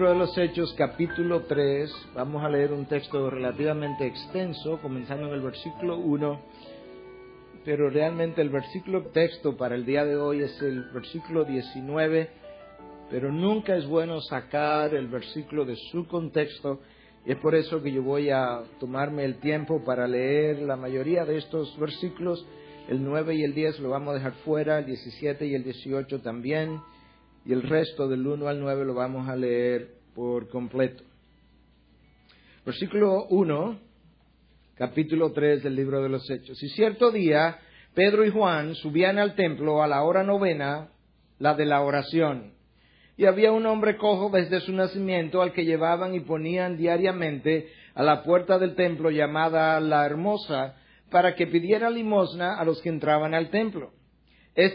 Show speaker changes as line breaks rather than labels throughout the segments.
Libro de los Hechos, capítulo 3, vamos a leer un texto relativamente extenso, comenzando en el versículo 1, pero realmente el versículo texto para el día de hoy es el versículo 19, pero nunca es bueno sacar el versículo de su contexto, y es por eso que yo voy a tomarme el tiempo para leer la mayoría de estos versículos. El 9 y el 10 lo vamos a dejar fuera, el 17 y el 18 también, y el resto del 1 al 9 lo vamos a leer por completo. Versículo 1, capítulo 3 del libro de los Hechos. Y cierto día, Pedro y Juan subían al templo a la hora novena, la de la oración. Y había un hombre cojo desde su nacimiento, al que llevaban y ponían diariamente a la puerta del templo, llamada La Hermosa, para que pidiera limosna a los que entraban al templo.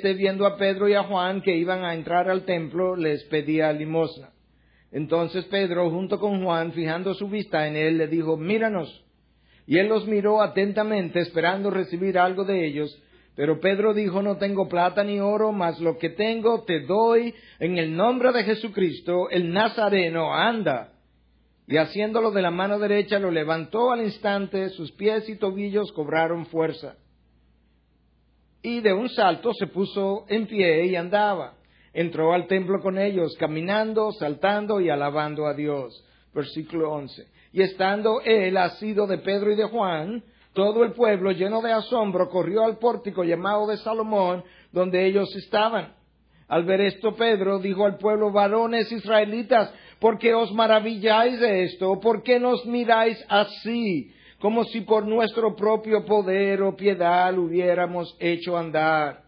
Viendo a Pedro y a Juan que iban a entrar al templo, les pedía limosna. Entonces Pedro, junto con Juan, fijando su vista en él, le dijo: míranos. Y él los miró atentamente, esperando recibir algo de ellos. Pero Pedro dijo: no tengo plata ni oro, mas lo que tengo te doy. En el nombre de Jesucristo, el Nazareno, anda. Y haciéndolo de la mano derecha, lo levantó al instante, sus pies y tobillos cobraron fuerza. Y de un salto se puso en pie y andaba. Entró al templo con ellos, caminando, saltando y alabando a Dios. Versículo 11. Y estando él asido de Pedro y de Juan, todo el pueblo, lleno de asombro, corrió al pórtico llamado de Salomón, donde ellos estaban. Al ver esto, Pedro dijo al pueblo: varones israelitas, ¿por qué os maravilláis de esto? ¿Por qué nos miráis así, como si por nuestro propio poder o piedad lo hubiéramos hecho andar?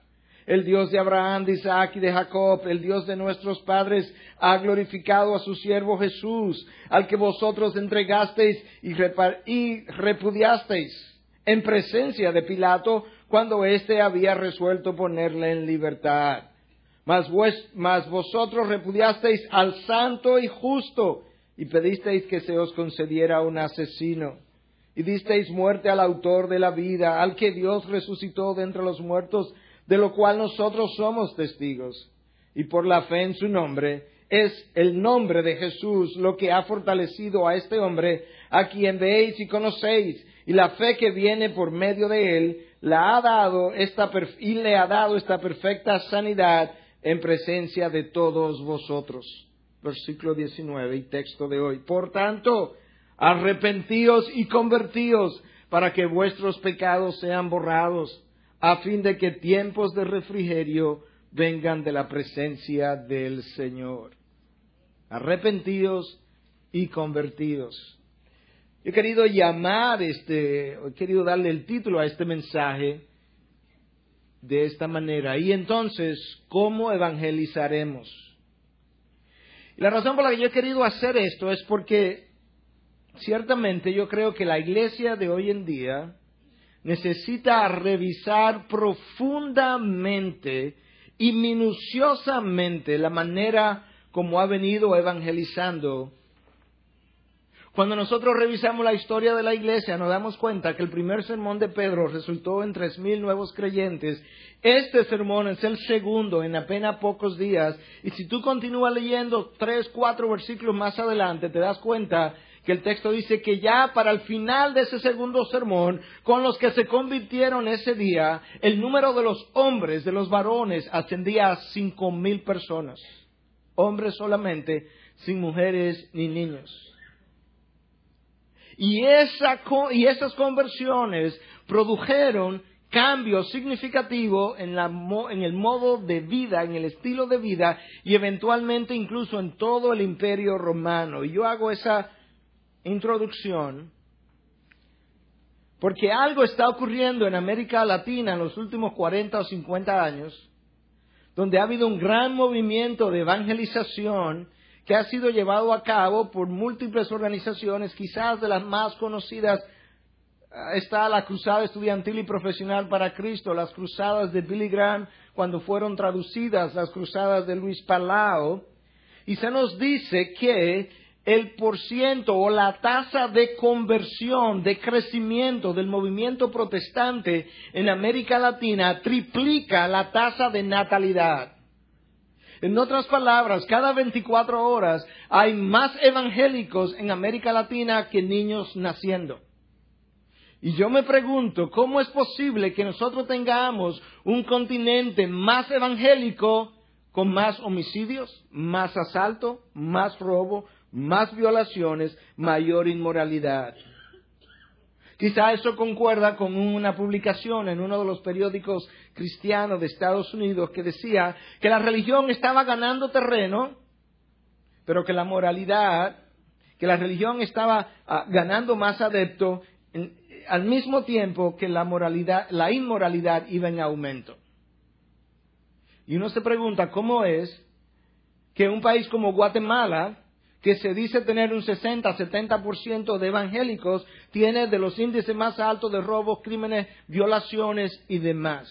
El Dios de Abraham, de Isaac y de Jacob, el Dios de nuestros padres, ha glorificado a su siervo Jesús, al que vosotros entregasteis y repudiasteis en presencia de Pilato, cuando éste había resuelto ponerle en libertad. Mas vosotros repudiasteis al santo y justo, y pedisteis que se os concediera un asesino. Y disteis muerte al autor de la vida, al que Dios resucitó de entre los muertos, de lo cual nosotros somos testigos. Y por la fe en su nombre, es el nombre de Jesús lo que ha fortalecido a este hombre, a quien veis y conocéis, y la fe que viene por medio de él, le ha dado esta perfecta sanidad en presencia de todos vosotros. Versículo 19 y texto de hoy. Por tanto, arrepentíos y convertíos, para que vuestros pecados sean borrados, a fin de que tiempos de refrigerio vengan de la presencia del Señor. Arrepentíos y convertidos. He querido he querido darle el título a este mensaje de esta manera. Y entonces, ¿cómo evangelizaremos? Y la razón por la que yo he querido hacer esto es porque ciertamente yo creo que la iglesia de hoy en día necesita revisar profundamente y minuciosamente la manera como ha venido evangelizando. Cuando nosotros revisamos la historia de la iglesia, nos damos cuenta que el primer sermón de Pedro resultó en 3,000 nuevos creyentes. Este sermón es el segundo en apenas pocos días. Y si tú continúas leyendo 3, 4 versículos más adelante, te das cuenta que el texto dice que ya para el final de ese segundo sermón, con los que se convirtieron ese día, el número de los hombres, de los varones, ascendía a 5,000 personas. Hombres solamente, sin mujeres ni niños. Y esas conversiones produjeron cambios significativos en el modo de vida, en el estilo de vida, y eventualmente incluso en todo el imperio romano. Y yo hago esa introducción porque algo está ocurriendo en América Latina en los últimos 40 o 50 años, donde ha habido un gran movimiento de evangelización que ha sido llevado a cabo por múltiples organizaciones. Quizás de las más conocidas está la Cruzada Estudiantil y Profesional para Cristo, las Cruzadas de Billy Graham, cuando fueron traducidas, las Cruzadas de Luis Palau. Y se nos dice que el porciento o la tasa de conversión, de crecimiento del movimiento protestante en América Latina triplica la tasa de natalidad. En otras palabras, cada 24 horas hay más evangélicos en América Latina que niños naciendo. Y yo me pregunto, ¿cómo es posible que nosotros tengamos un continente más evangélico con más homicidios, más asalto, más robo, más violaciones, mayor inmoralidad? Quizá eso concuerda con una publicación en uno de los periódicos cristianos de Estados Unidos que decía que la religión estaba ganando terreno, pero que la religión estaba ganando más adeptos al mismo tiempo que la inmoralidad iba en aumento. Y uno se pregunta, ¿cómo es que un país como Guatemala, que se dice tener un 60-70% de evangélicos, tiene de los índices más altos de robos, crímenes, violaciones y demás?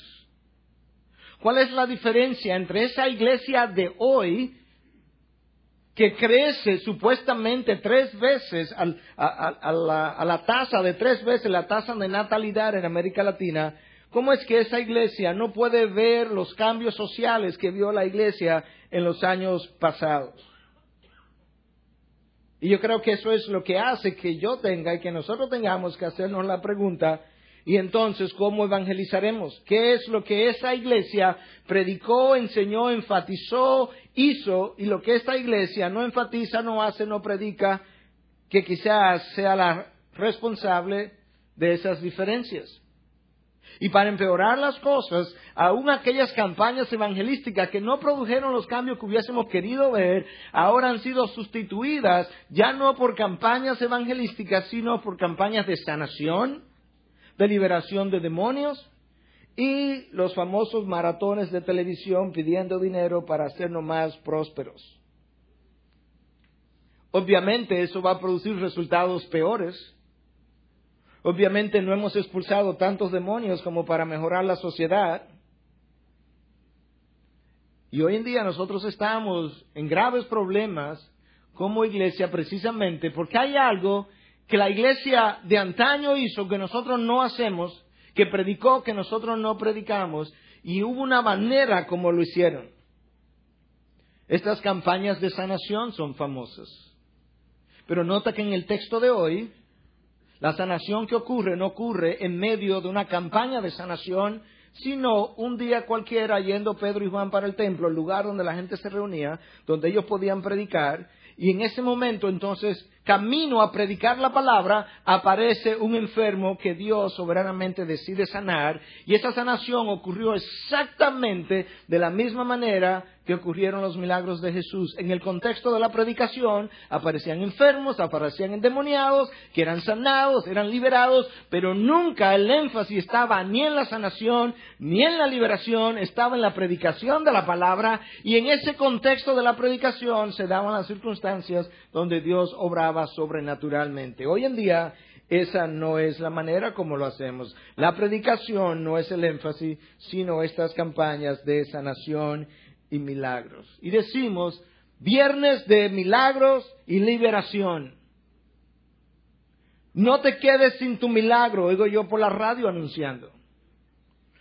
¿Cuál es la diferencia entre esa iglesia de hoy, que crece supuestamente 3 veces a la tasa de 3 veces la tasa de natalidad en América Latina? ¿Cómo es que esa iglesia no puede ver los cambios sociales que vio la iglesia en los años pasados? Y yo creo que eso es lo que hace que yo tenga y que nosotros tengamos que hacernos la pregunta, y entonces, ¿cómo evangelizaremos? ¿Qué es lo que esa iglesia predicó, enseñó, enfatizó, hizo, y lo que esta iglesia no enfatiza, no hace, no predica, que quizás sea la responsable de esas diferencias? Y para empeorar las cosas, aún aquellas campañas evangelísticas que no produjeron los cambios que hubiésemos querido ver, ahora han sido sustituidas ya no por campañas evangelísticas, sino por campañas de sanación, de liberación de demonios y los famosos maratones de televisión pidiendo dinero para hacernos más prósperos. Obviamente eso va a producir resultados peores. Obviamente no hemos expulsado tantos demonios como para mejorar la sociedad. Y hoy en día nosotros estamos en graves problemas como iglesia precisamente porque hay algo que la iglesia de antaño hizo que nosotros no hacemos, que predicó que nosotros no predicamos, y hubo una manera como lo hicieron. Estas campañas de sanación son famosas. Pero nota que en el texto de hoy, la sanación que ocurre no ocurre en medio de una campaña de sanación, sino un día cualquiera yendo Pedro y Juan para el templo, el lugar donde la gente se reunía, donde ellos podían predicar, y en ese momento entonces, camino a predicar la palabra, aparece un enfermo que Dios soberanamente decide sanar, y esa sanación ocurrió exactamente de la misma manera que ocurrieron los milagros de Jesús. En el contexto de la predicación, aparecían enfermos, aparecían endemoniados, que eran sanados, eran liberados, pero nunca el énfasis estaba ni en la sanación, ni en la liberación, estaba en la predicación de la palabra, y en ese contexto de la predicación se daban las circunstancias donde Dios obraba sobrenaturalmente. Hoy en día, esa no es la manera como lo hacemos. La predicación no es el énfasis, sino estas campañas de sanación y milagros. Y decimos, viernes de milagros y liberación. No te quedes sin tu milagro, oigo yo por la radio anunciando.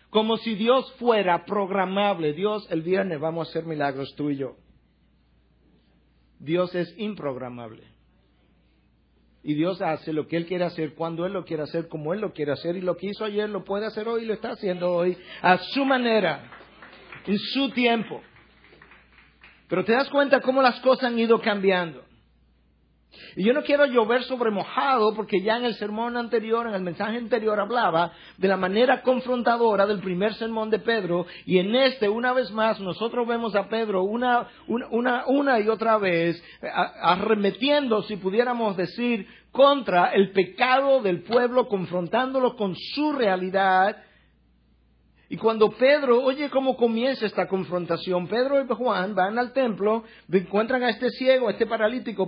Como si Dios fuera programable. Dios, el viernes vamos a hacer milagros, tú y yo. Dios es improgramable. Y Dios hace lo que Él quiere hacer, cuando Él lo quiere hacer, como Él lo quiere hacer. Y lo que hizo ayer lo puede hacer hoy y lo está haciendo hoy a su manera, en su tiempo. Pero te das cuenta cómo las cosas han ido cambiando. Y yo no quiero llover sobre mojado porque ya en el sermón anterior, en el mensaje anterior, hablaba de la manera confrontadora del primer sermón de Pedro. Y en este, una vez más, nosotros vemos a Pedro una y otra vez arremetiendo, si pudiéramos decir, contra el pecado del pueblo, confrontándolo con su realidad. Y cuando Pedro, oye cómo comienza esta confrontación, Pedro y Juan van al templo, encuentran a este ciego, a este paralítico,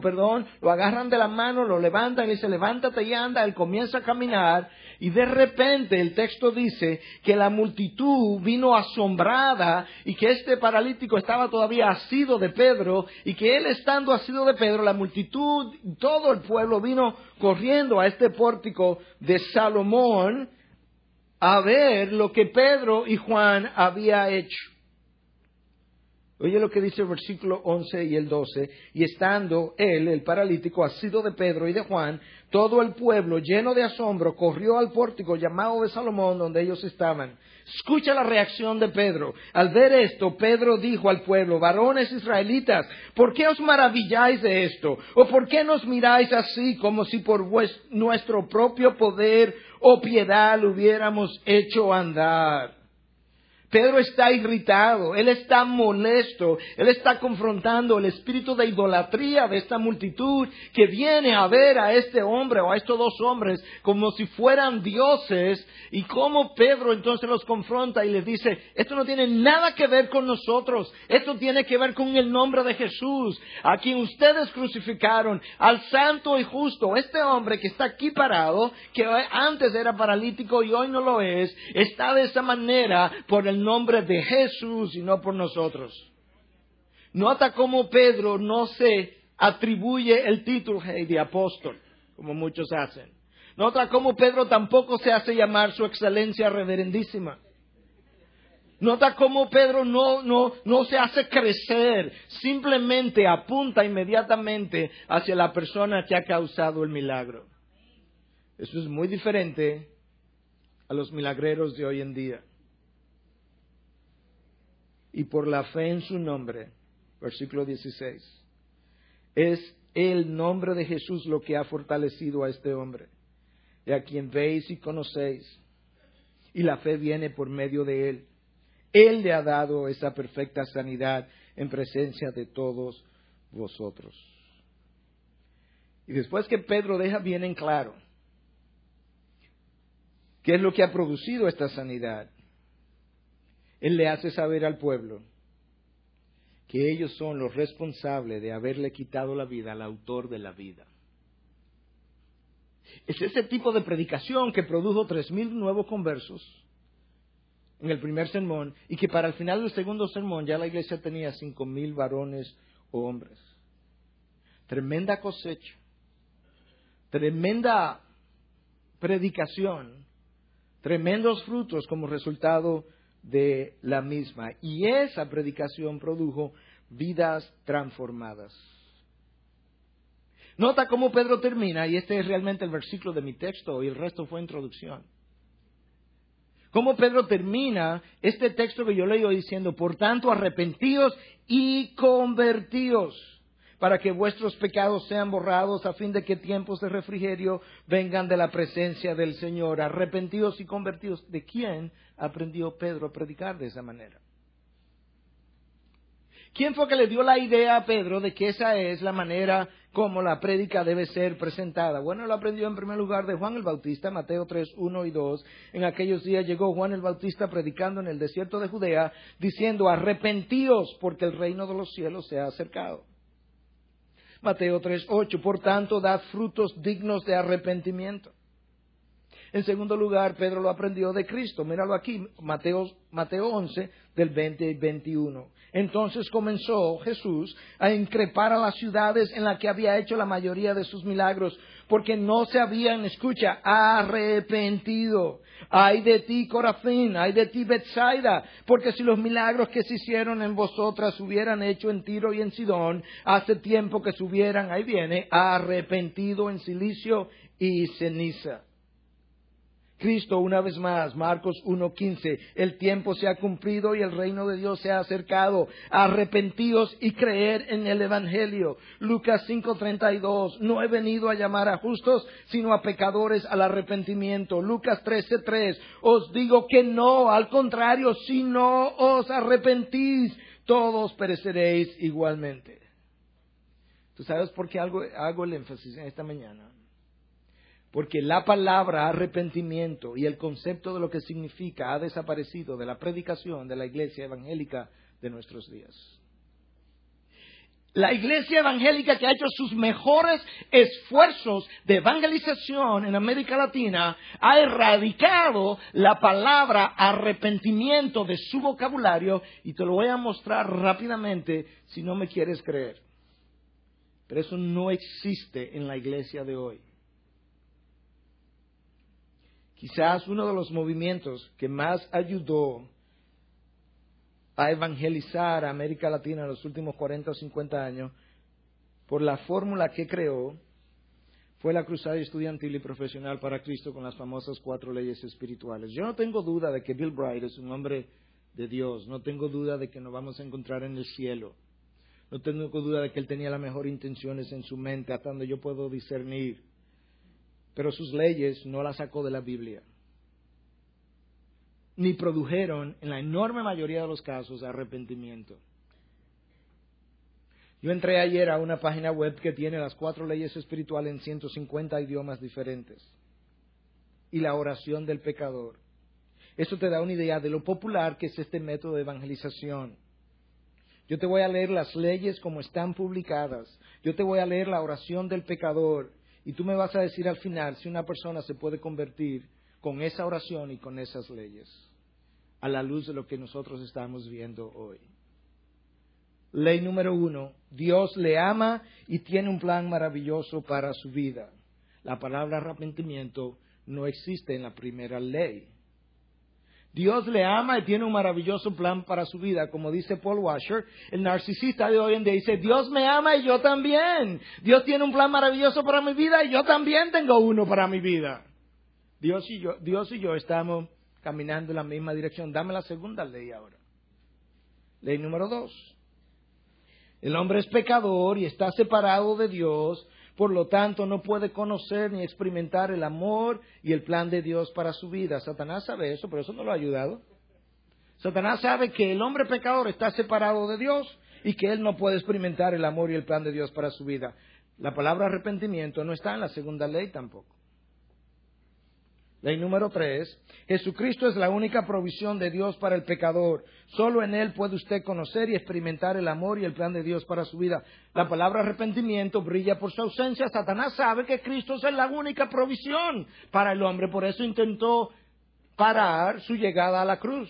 lo agarran de la mano, lo levantan y dice, levántate y anda, él comienza a caminar, y de repente el texto dice que la multitud vino asombrada, y que este paralítico estaba todavía asido de Pedro, y que él estando asido de Pedro, la multitud, todo el pueblo vino corriendo a este pórtico de Salomón, a ver lo que Pedro y Juan había hecho. Oye lo que dice el versículo 11 y el 12. Y estando él, el paralítico, asido de Pedro y de Juan, todo el pueblo, lleno de asombro, corrió al pórtico llamado de Salomón, donde ellos estaban. Escucha la reacción de Pedro. Al ver esto, Pedro dijo al pueblo: varones israelitas, ¿por qué os maravilláis de esto? ¿O por qué nos miráis así, como si por nuestro propio poder o piedad lo hubiéramos hecho andar? Pedro está irritado, él está molesto, él está confrontando el espíritu de idolatría de esta multitud que viene a ver a este hombre o a estos dos hombres como si fueran dioses, y cómo Pedro entonces los confronta y les dice: esto no tiene nada que ver con nosotros, esto tiene que ver con el nombre de Jesús, a quien ustedes crucificaron, al santo y justo. Este hombre que está aquí parado, que antes era paralítico y hoy no lo es, está de esa manera por el nombre de Jesús y no por nosotros. Nota cómo Pedro no se atribuye el título de apóstol, como muchos hacen. Nota cómo Pedro tampoco se hace llamar su excelencia reverendísima. Nota cómo Pedro no se hace crecer, simplemente apunta inmediatamente hacia la persona que ha causado el milagro. Eso es muy diferente a los milagreros de hoy en día. Y por la fe en su nombre, versículo 16, es el nombre de Jesús lo que ha fortalecido a este hombre, y a quien veis y conocéis, y la fe viene por medio de él. Él le ha dado esa perfecta sanidad en presencia de todos vosotros. Y después que Pedro deja bien en claro qué es lo que ha producido esta sanidad, él le hace saber al pueblo que ellos son los responsables de haberle quitado la vida al autor de la vida. Es ese tipo de predicación que produjo 3,000 nuevos conversos en el primer sermón, y que para el final del segundo sermón ya la iglesia tenía 5,000 varones o hombres. Tremenda cosecha, tremenda predicación, tremendos frutos como resultado de la misma. Y esa predicación produjo vidas transformadas. Nota cómo Pedro termina, y este es realmente el versículo de mi texto y el resto fue introducción. Cómo Pedro termina este texto que yo leo diciendo: por tanto, arrepentíos y convertíos, para que vuestros pecados sean borrados, a fin de que tiempos de refrigerio vengan de la presencia del Señor. Arrepentíos y convertíos. ¿De quién aprendió Pedro a predicar de esa manera? ¿Quién fue que le dio la idea a Pedro de que esa es la manera como la prédica debe ser presentada? Bueno, lo aprendió en primer lugar de Juan el Bautista, Mateo 3, 1 y 2. En aquellos días llegó Juan el Bautista predicando en el desierto de Judea, diciendo: arrepentíos, porque el reino de los cielos se ha acercado. Mateo 3, 8, por tanto, dad frutos dignos de arrepentimiento. En segundo lugar, Pedro lo aprendió de Cristo. Míralo aquí, Mateo 11, del 20 y 21. Entonces comenzó Jesús a increpar a las ciudades en las que había hecho la mayoría de sus milagros, porque no se habían, escucha, arrepentido. Ay de ti, Corazín, ay de ti, Betsaida, porque si los milagros que se hicieron en vosotras se hubieran hecho en Tiro y en Sidón, hace tiempo que se hubieran, ahí viene, arrepentido en silicio y ceniza. Cristo, una vez más, Marcos 1:15, el tiempo se ha cumplido y el reino de Dios se ha acercado. Arrepentíos y creed en el Evangelio. Lucas 5:32, no he venido a llamar a justos, sino a pecadores al arrepentimiento. Lucas 13:3, os digo que no, al contrario, si no os arrepentís, todos pereceréis igualmente. ¿Tú sabes por qué hago el énfasis en esta mañana? Porque la palabra arrepentimiento y el concepto de lo que significa ha desaparecido de la predicación de la iglesia evangélica de nuestros días. La iglesia evangélica que ha hecho sus mejores esfuerzos de evangelización en América Latina ha erradicado la palabra arrepentimiento de su vocabulario, y te lo voy a mostrar rápidamente si no me quieres creer. Pero eso no existe en la iglesia de hoy. Quizás uno de los movimientos que más ayudó a evangelizar a América Latina en los últimos 40 o 50 años, por la fórmula que creó, fue la cruzada estudiantil y profesional para Cristo con las famosas 4 leyes espirituales. Yo no tengo duda de que Bill Bright es un hombre de Dios, no tengo duda de que nos vamos a encontrar en el cielo, no tengo duda de que él tenía las mejores intenciones en su mente, hasta donde yo puedo discernir, pero sus leyes no las sacó de la Biblia, ni produjeron, en la enorme mayoría de los casos, arrepentimiento. Yo entré ayer a una página web que tiene las 4 leyes espirituales en 150 idiomas diferentes. Y la oración del pecador. Eso te da una idea de lo popular que es este método de evangelización. Yo te voy a leer las leyes como están publicadas. Yo te voy a leer la oración del pecador. Y tú me vas a decir al final si una persona se puede convertir con esa oración y con esas leyes. A la luz de lo que nosotros estamos viendo hoy. Ley número 1, Dios le ama y tiene un plan maravilloso para su vida. La palabra arrepentimiento no existe en la primera ley. Dios le ama y tiene un maravilloso plan para su vida. Como dice Paul Washer, el narcisista de hoy en día dice, Dios me ama y yo también. Dios tiene un plan maravilloso para mi vida y yo también tengo uno para mi vida. Dios y yo estamos caminando en la misma dirección. Dame la segunda ley ahora. Ley número 2. El hombre es pecador y está separado de Dios, por lo tanto no puede conocer ni experimentar el amor y el plan de Dios para su vida. Satanás sabe eso, pero eso no lo ha ayudado. Satanás sabe que el hombre pecador está separado de Dios y que él no puede experimentar el amor y el plan de Dios para su vida. La palabra arrepentimiento no está en la segunda ley tampoco. Ley número 3, Jesucristo es la única provisión de Dios para el pecador. Solo en Él puede usted conocer y experimentar el amor y el plan de Dios para su vida. La palabra arrepentimiento brilla por su ausencia. Satanás sabe que Cristo es la única provisión para el hombre. Por eso intentó parar su llegada a la cruz.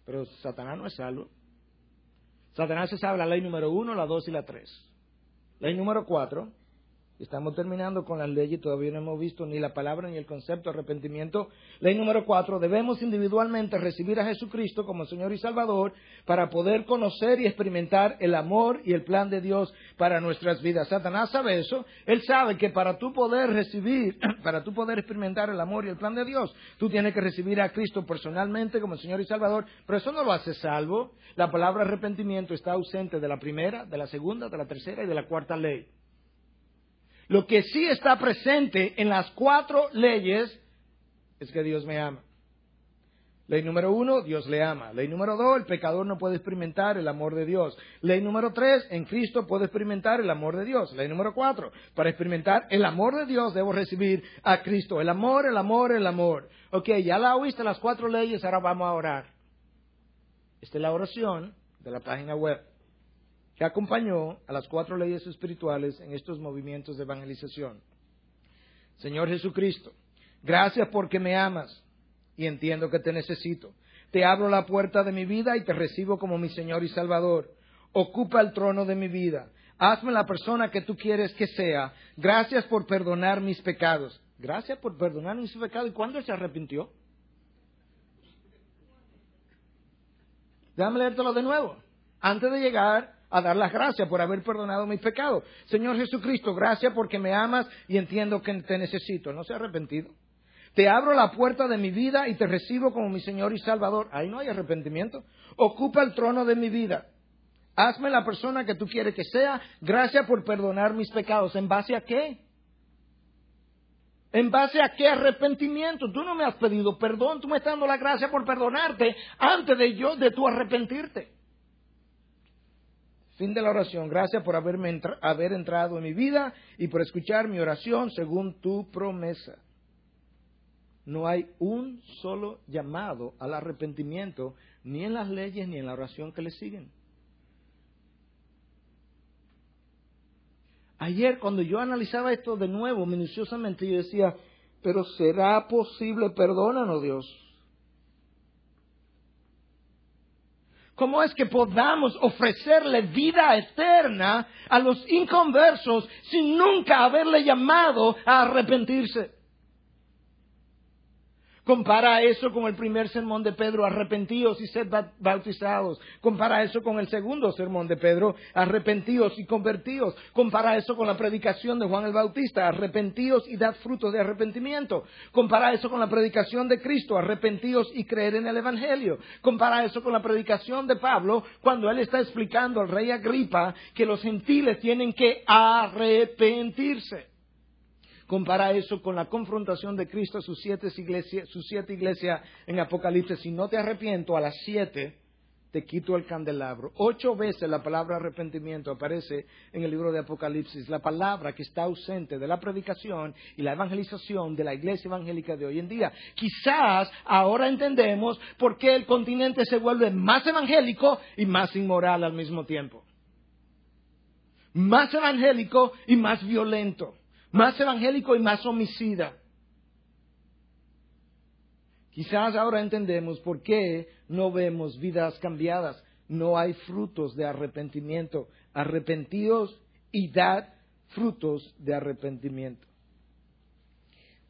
Pero Satanás no es salvo. Satanás se sabe la ley número 1, la 2 y la 3. Ley número 4. Estamos terminando con las leyes, todavía no hemos visto ni la palabra ni el concepto de arrepentimiento. Ley número 4, debemos individualmente recibir a Jesucristo como Señor y Salvador para poder conocer y experimentar el amor y el plan de Dios para nuestras vidas. Satanás sabe eso, él sabe que para tú poder recibir, para tú poder experimentar el amor y el plan de Dios, tú tienes que recibir a Cristo personalmente como Señor y Salvador, pero eso no lo hace salvo. La palabra arrepentimiento está ausente de la primera, de la segunda, de la tercera y de la cuarta ley. Lo que sí está presente en las 4 leyes es que Dios me ama. Ley número 1, Dios le ama. Ley número 2, el pecador no puede experimentar el amor de Dios. Ley número 3, en Cristo puedo experimentar el amor de Dios. Ley número 4, para experimentar el amor de Dios debo recibir a Cristo. El amor, el amor, el amor. Ok, ya la oíste las 4 leyes, ahora vamos a orar. Esta es la oración de la página web que acompañó a las 4 leyes espirituales en estos movimientos de evangelización. Señor Jesucristo, gracias porque me amas y entiendo que te necesito. Te abro la puerta de mi vida y te recibo como mi Señor y Salvador. Ocupa el trono de mi vida. Hazme la persona que tú quieres que sea. Gracias por perdonar mis pecados. Gracias por perdonar mis pecados. ¿Y cuándo él se arrepintió? Déjame leértelo de nuevo. Antes de llegar a dar las gracias por haber perdonado mis pecados. Señor Jesucristo, gracias porque me amas y entiendo que te necesito. ¿No se ha arrepentido? Te abro la puerta de mi vida y te recibo como mi Señor y Salvador. Ahí no hay arrepentimiento. Ocupa el trono de mi vida. Hazme la persona que tú quieres que sea. Gracias por perdonar mis pecados. ¿En base a qué? ¿En base a qué arrepentimiento? Tú no me has pedido perdón. Tú me estás dando la gracia por perdonarte antes de tú arrepentirte. Fin de la oración. Gracias por haber entrado en mi vida y por escuchar mi oración según tu promesa. No hay un solo llamado al arrepentimiento, ni en las leyes ni en la oración que le siguen. Ayer, cuando yo analizaba esto de nuevo, minuciosamente, yo decía, pero ¿será posible? Perdónanos, Dios. ¿Cómo es que podamos ofrecerle vida eterna a los inconversos sin nunca haberle llamado a arrepentirse? Compara eso con el primer sermón de Pedro, arrepentíos y sed bautizados. Compara eso con el segundo sermón de Pedro, arrepentíos y convertíos. Compara eso con la predicación de Juan el Bautista, arrepentíos y dad frutos de arrepentimiento. Compara eso con la predicación de Cristo, arrepentíos y creed en el Evangelio. Compara eso con la predicación de Pablo, cuando él está explicando al rey Agripa que los gentiles tienen que arrepentirse. Compara eso con la confrontación de Cristo a sus siete iglesias en Apocalipsis. Si no te arrepiento, a las 7 te quito el candelabro. 8 veces la palabra arrepentimiento aparece en el libro de Apocalipsis. La palabra que está ausente de la predicación y la evangelización de la iglesia evangélica de hoy en día. Quizás ahora entendemos por qué el continente se vuelve más evangélico y más inmoral al mismo tiempo. Más evangélico y más violento. Más evangélico y más homicida. Quizás ahora entendemos por qué no vemos vidas cambiadas. No hay frutos de arrepentimiento. Arrepentíos y dad frutos de arrepentimiento.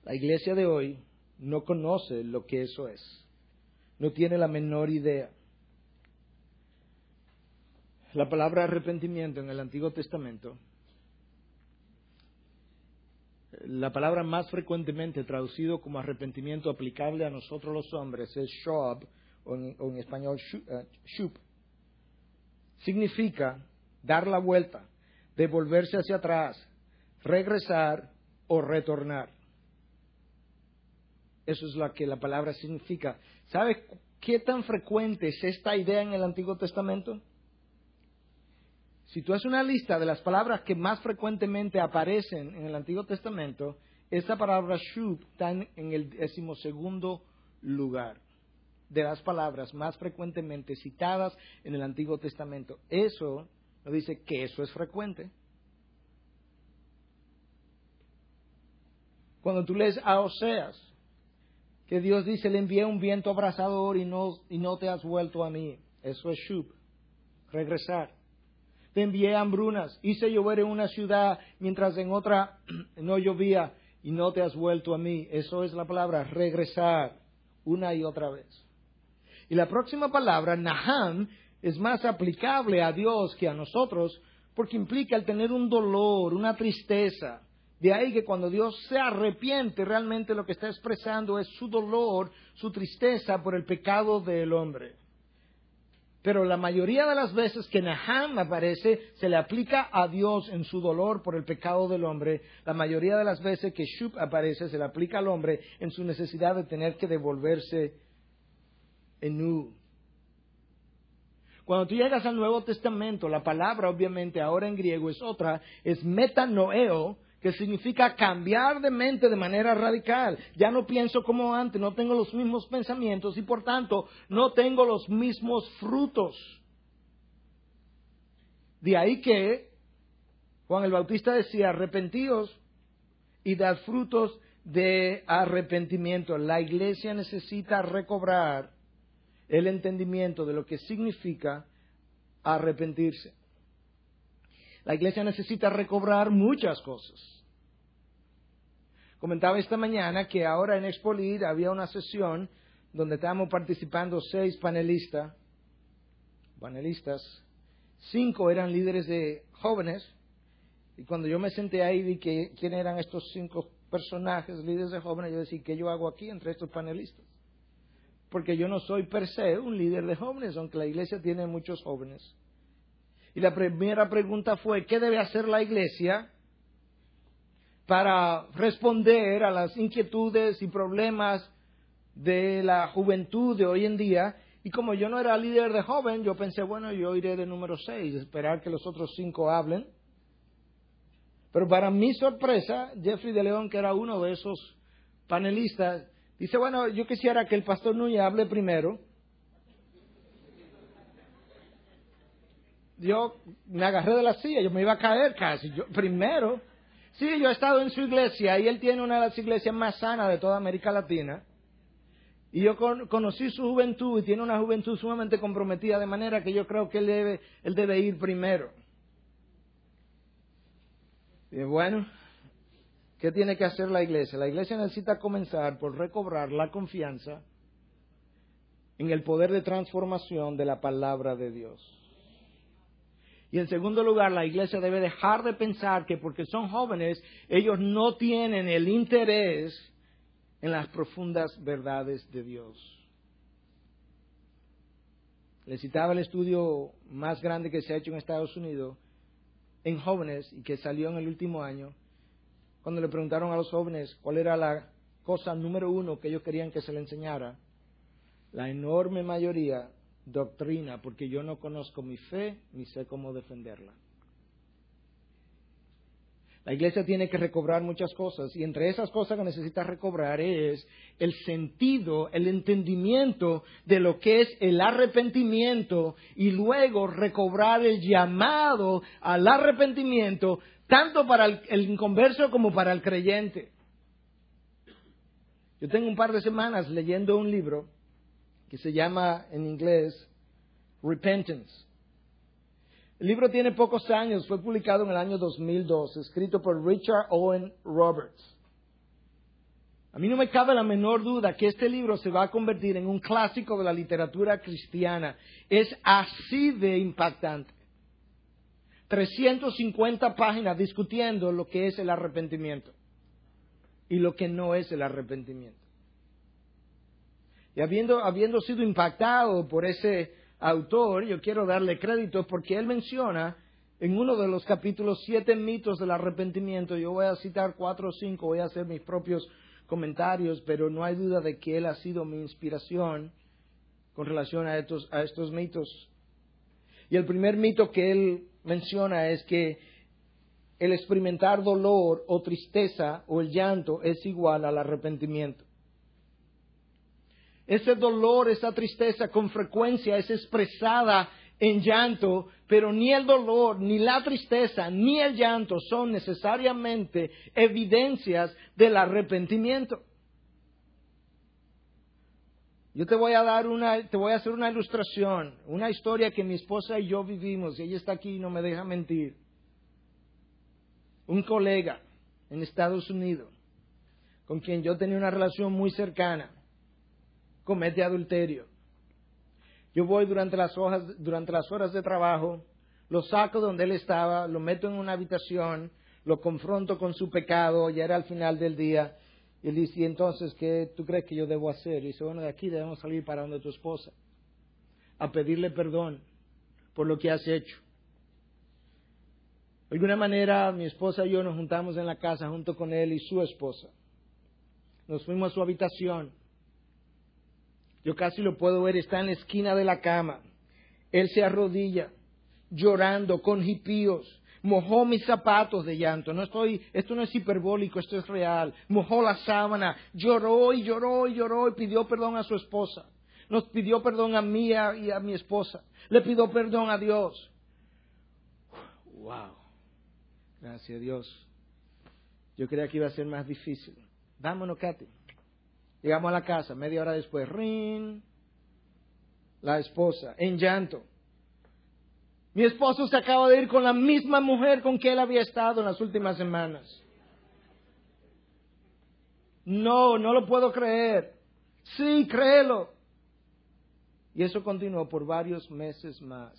La iglesia de hoy no conoce lo que eso es. No tiene la menor idea. La palabra arrepentimiento en el Antiguo Testamento, la palabra más frecuentemente traducido como arrepentimiento aplicable a nosotros los hombres es shob, o en español shup. Significa dar la vuelta, devolverse hacia atrás, regresar o retornar. Eso es lo que la palabra significa. ¿Sabe qué tan frecuente es esta idea en el Antiguo Testamento? Si tú haces una lista de las palabras que más frecuentemente aparecen en el Antiguo Testamento, esta palabra shub está en el 12º lugar de las palabras más frecuentemente citadas en el Antiguo Testamento. Eso nos dice que eso es frecuente. Cuando tú lees a Oseas, que Dios dice, le envié un viento abrasador y no te has vuelto a mí. Eso es shub, regresar. Te envié hambrunas, hice llover en una ciudad mientras en otra no llovía y no te has vuelto a mí. Eso es la palabra regresar, una y otra vez. Y la próxima palabra, naham, es más aplicable a Dios que a nosotros porque implica el tener un dolor, una tristeza. De ahí que cuando Dios se arrepiente, realmente lo que está expresando es su dolor, su tristeza por el pecado del hombre. Pero la mayoría de las veces que naham aparece, se le aplica a Dios en su dolor por el pecado del hombre. La mayoría de las veces que shub aparece, se le aplica al hombre en su necesidad de tener que devolverse en nu. Cuando tú llegas al Nuevo Testamento, la palabra obviamente ahora en griego es otra, es metanoeo, que significa cambiar de mente de manera radical. Ya no pienso como antes, no tengo los mismos pensamientos y por tanto no tengo los mismos frutos. De ahí que Juan el Bautista decía, arrepentíos y dad frutos de arrepentimiento. La iglesia necesita recobrar el entendimiento de lo que significa arrepentirse. La iglesia necesita recobrar muchas cosas. Comentaba esta mañana que ahora en Expolit había una sesión donde estábamos participando 6 panelistas. 5 eran líderes de jóvenes. Y cuando yo me senté ahí y vi quién eran estos 5 personajes, líderes de jóvenes, yo decía, ¿qué yo hago aquí entre estos panelistas? Porque yo no soy per se un líder de jóvenes, aunque la iglesia tiene muchos jóvenes. Y la primera pregunta fue, ¿qué debe hacer la iglesia para responder a las inquietudes y problemas de la juventud de hoy en día? Y como yo no era líder de joven, yo pensé, bueno, yo iré de número 6, esperar que los otros 5 hablen. Pero para mi sorpresa, Jeffrey de León, que era uno de esos panelistas, dice, bueno, yo quisiera que el pastor Núñez hable primero. Yo me agarré de la silla, yo me iba a caer casi. Primero, sí, yo he estado en su iglesia y él tiene una de las iglesias más sanas de toda América Latina. Y yo conocí su juventud y tiene una juventud sumamente comprometida, de manera que yo creo que él debe ir primero. Y bueno, ¿Qué tiene que hacer la iglesia? La iglesia necesita comenzar por recobrar la confianza en el poder de transformación de la palabra de Dios. Y en segundo lugar, la iglesia debe dejar de pensar que porque son jóvenes, ellos no tienen el interés en las profundas verdades de Dios. Les citaba el estudio más grande que se ha hecho en Estados Unidos en jóvenes y que salió en el último año, cuando le preguntaron a los jóvenes cuál era la cosa número uno que ellos querían que se le enseñara. La enorme mayoría, doctrina, porque yo no conozco mi fe ni sé cómo defenderla. La iglesia tiene que recobrar muchas cosas, y entre esas cosas que necesita recobrar es el sentido, el entendimiento de lo que es el arrepentimiento, y luego recobrar el llamado al arrepentimiento, tanto para el inconverso como para el creyente. Yo tengo un par de semanas leyendo un libro que se llama en inglés Repentance. El libro tiene pocos años, fue publicado en el año 2002, escrito por Richard Owen Roberts. A mí no me cabe la menor duda que este libro se va a convertir en un clásico de la literatura cristiana. Es así de impactante. 350 páginas discutiendo lo que es el arrepentimiento y lo que no es el arrepentimiento. Y habiendo sido impactado por ese autor, yo quiero darle crédito porque él menciona en uno de los capítulos 7 mitos del arrepentimiento. Yo voy a citar 4 o 5, voy a hacer mis propios comentarios, pero no hay duda de que él ha sido mi inspiración con relación a estos mitos. Y el primer mito que él menciona es que el experimentar dolor o tristeza o el llanto es igual al arrepentimiento. Ese dolor, esa tristeza con frecuencia es expresada en llanto, pero ni el dolor, ni la tristeza, ni el llanto son necesariamente evidencias del arrepentimiento. Yo te voy a hacer una ilustración, una historia que mi esposa y yo vivimos, y ella está aquí y no me deja mentir. Un colega en Estados Unidos, con quien yo tenía una relación muy cercana, comete adulterio. Yo voy durante las horas de trabajo, lo saco donde él estaba, lo meto en una habitación, lo confronto con su pecado, ya era al final del día, y él dice, ¿y entonces qué tú crees que yo debo hacer? Y dice, bueno, de aquí debemos salir para donde tu esposa, a pedirle perdón por lo que has hecho. De alguna manera, mi esposa y yo nos juntamos en la casa junto con él y su esposa. Nos fuimos a su habitación. Yo casi lo puedo ver, está en la esquina de la cama. Él se arrodilla, llorando, con hipíos. Mojó mis zapatos de llanto. Esto no es hiperbólico, esto es real. Mojó la sábana, lloró y lloró y lloró y pidió perdón a su esposa. Nos pidió perdón a mí y a mi esposa. Le pidió perdón a Dios. Wow. Gracias a Dios. Yo creía que iba a ser más difícil. Vámonos, Katy. Llegamos a la casa, media hora después, ¡rin! La esposa, en llanto. Mi esposo se acaba de ir con la misma mujer con que él había estado en las últimas semanas. No lo puedo creer. Sí, créelo. Y eso continuó por varios meses más.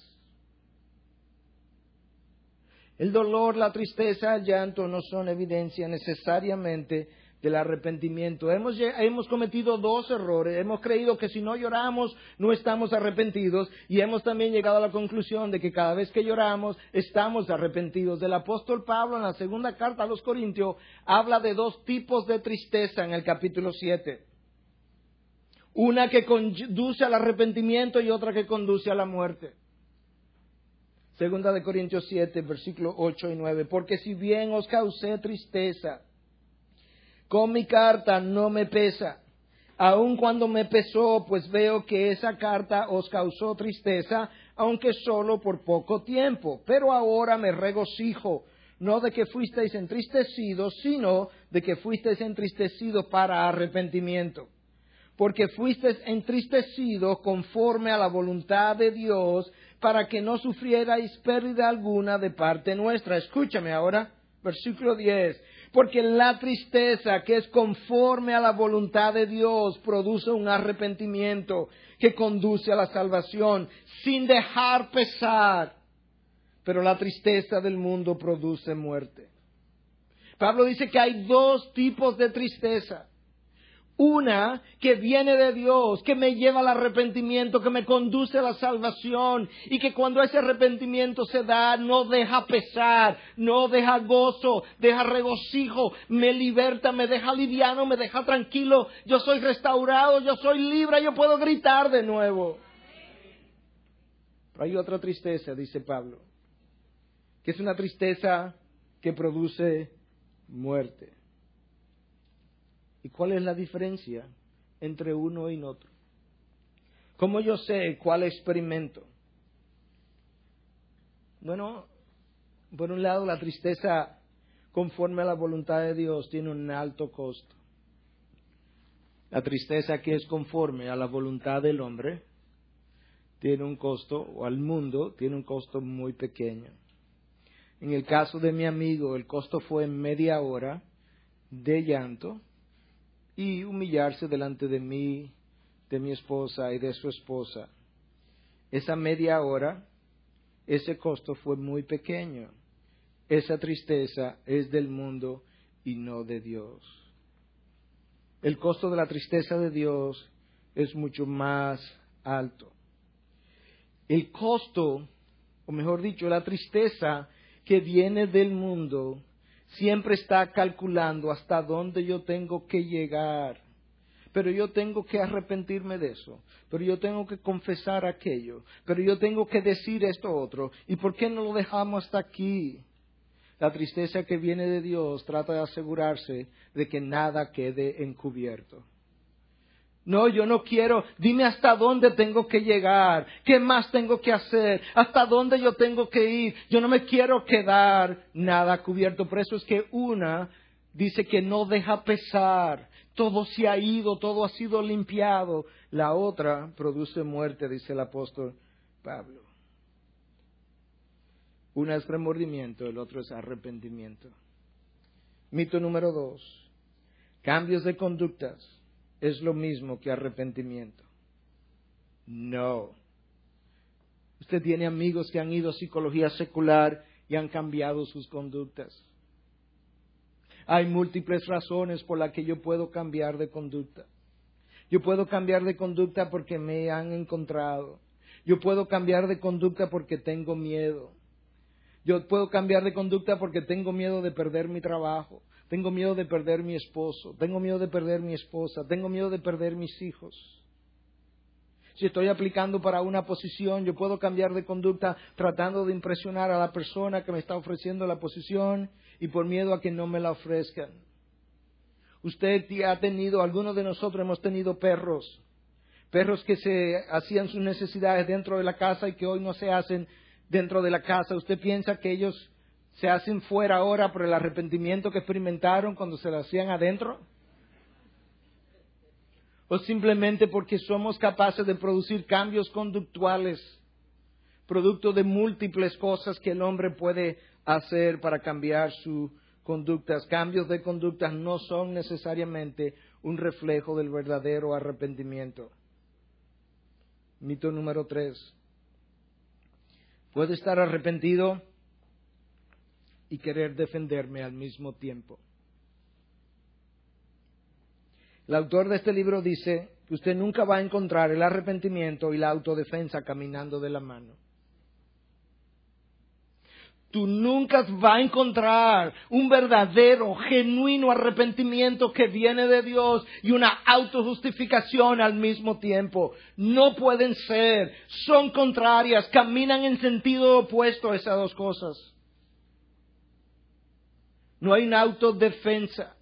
El dolor, la tristeza, el llanto no son evidencia necesariamente del arrepentimiento. Hemos cometido 2 errores. Hemos creído que si no lloramos no estamos arrepentidos, y hemos también llegado a la conclusión de que cada vez que lloramos estamos arrepentidos. El apóstol Pablo en la segunda carta a los Corintios habla de 2 tipos de tristeza en el capítulo 7. Una que conduce al arrepentimiento y otra que conduce a la muerte. Segunda de Corintios 7, versículos 8 y 9. Porque si bien os causé tristeza, con mi carta no me pesa. Aun cuando me pesó, pues veo que esa carta os causó tristeza, aunque solo por poco tiempo. Pero ahora me regocijo, no de que fuisteis entristecidos, sino de que fuisteis entristecidos para arrepentimiento. Porque fuisteis entristecidos conforme a la voluntad de Dios, para que no sufrierais pérdida alguna de parte nuestra. Escúchame ahora, versículo 10. Porque la tristeza que es conforme a la voluntad de Dios produce un arrepentimiento que conduce a la salvación sin dejar pesar. Pero la tristeza del mundo produce muerte. Pablo dice que hay dos tipos de tristeza. Una que viene de Dios, que me lleva al arrepentimiento, que me conduce a la salvación y que cuando ese arrepentimiento se da no deja pesar, no deja gozo, deja regocijo, me liberta, me deja liviano, me deja tranquilo, yo soy restaurado, yo soy libre, yo puedo gritar de nuevo. Pero hay otra tristeza, dice Pablo, que es una tristeza que produce muerte. ¿Y cuál es la diferencia entre uno y otro? ¿Cómo yo sé cuál experimento? Bueno, por un lado, la tristeza conforme a la voluntad de Dios tiene un alto costo. La tristeza que es conforme a la voluntad del hombre tiene un costo, o al mundo, tiene un costo muy pequeño. En el caso de mi amigo, el costo fue media hora de llanto y humillarse delante de mí, de mi esposa y de su esposa. Esa media hora, ese costo fue muy pequeño. Esa tristeza es del mundo y no de Dios. El costo de la tristeza de Dios es mucho más alto. El costo, o mejor dicho, la tristeza que viene del mundo siempre está calculando hasta dónde yo tengo que llegar. Pero yo tengo que arrepentirme de eso. Pero yo tengo que confesar aquello. Pero yo tengo que decir esto otro. ¿Y por qué no lo dejamos hasta aquí? La tristeza que viene de Dios trata de asegurarse de que nada quede encubierto. No, yo no quiero. Dime hasta dónde tengo que llegar. ¿Qué más tengo que hacer? ¿Hasta dónde yo tengo que ir? Yo no me quiero quedar nada cubierto. Por eso es que una dice que no deja pesar. Todo se ha ido, todo ha sido limpiado. La otra produce muerte, dice el apóstol Pablo. Una es remordimiento, el otro es arrepentimiento. Mito número 2. Cambios de conductas es lo mismo que arrepentimiento. No. Usted tiene amigos que han ido a psicología secular y han cambiado sus conductas. Hay múltiples razones por las que yo puedo cambiar de conducta. Yo puedo cambiar de conducta porque me han encontrado. Yo puedo cambiar de conducta porque tengo miedo. Yo puedo cambiar de conducta porque tengo miedo de perder mi trabajo. Tengo miedo de perder mi esposo, tengo miedo de perder mi esposa, tengo miedo de perder mis hijos. Si estoy aplicando para una posición, yo puedo cambiar de conducta tratando de impresionar a la persona que me está ofreciendo la posición y por miedo a que no me la ofrezcan. Usted ha tenido, algunos de nosotros hemos tenido perros que se hacían sus necesidades dentro de la casa y que hoy no se hacen dentro de la casa. ¿Usted piensa que ellos se hacen fuera ahora por el arrepentimiento que experimentaron cuando se lo hacían adentro? ¿O simplemente porque somos capaces de producir cambios conductuales, producto de múltiples cosas que el hombre puede hacer para cambiar sus conductas? Cambios de conductas no son necesariamente un reflejo del verdadero arrepentimiento. Mito número 3. Puedo estar arrepentido y querer defenderme al mismo tiempo. El autor de este libro dice que usted nunca va a encontrar el arrepentimiento y la autodefensa caminando de la mano. Tú nunca vas a encontrar un verdadero, genuino arrepentimiento que viene de Dios y una autojustificación al mismo tiempo. No pueden ser, son contrarias, caminan en sentido opuesto a esas dos cosas. No hay una autodefensa.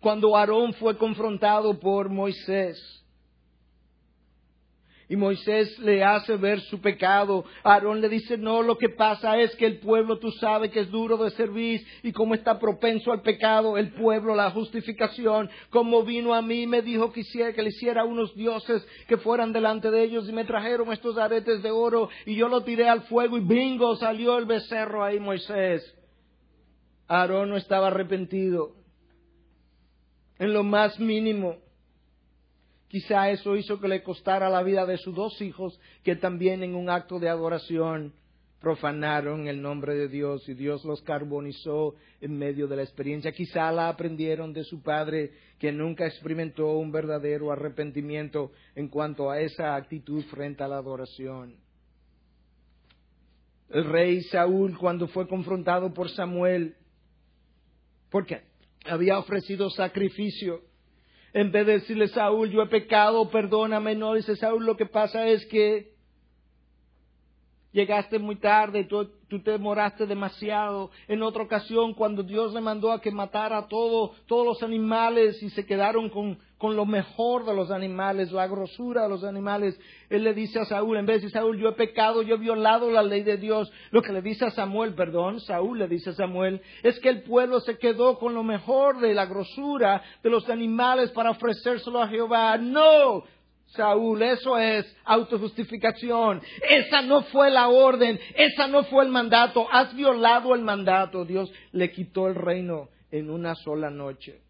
Cuando Aarón fue confrontado por Moisés y Moisés le hace ver su pecado, Aarón le dice, no, lo que pasa es que el pueblo, tú sabes que es duro de servir y como está propenso al pecado, el pueblo, la justificación, como vino a mí, me dijo que le hiciera unos dioses que fueran delante de ellos y me trajeron estos aretes de oro y yo lo tiré al fuego y bingo, salió el becerro ahí Moisés. Aarón no estaba arrepentido en lo más mínimo. Quizá eso hizo que le costara la vida de sus 2 hijos, que también en un acto de adoración profanaron el nombre de Dios y Dios los carbonizó en medio de la experiencia. Quizá la aprendieron de su padre, que nunca experimentó un verdadero arrepentimiento en cuanto a esa actitud frente a la adoración. El rey Saúl, cuando fue confrontado por Samuel, porque había ofrecido sacrificio, en vez de decirle: Saúl, yo he pecado, perdóname, no, dice Saúl: lo que pasa es que llegaste muy tarde, tú te demoraste demasiado. En otra ocasión, cuando Dios le mandó a que matara a todos los animales y se quedaron con lo mejor de los animales, la grosura de los animales, él le dice a Saúl, en vez de decir: Saúl, yo he pecado, yo he violado la ley de Dios, lo que le dice a Samuel, Saúl le dice a Samuel, es que el pueblo se quedó con lo mejor de la grosura de los animales para ofrecérselo a Jehová. No, Saúl, eso es autojustificación. Esa no fue la orden, esa no fue el mandato. Has violado el mandato. Dios le quitó el reino en una sola noche.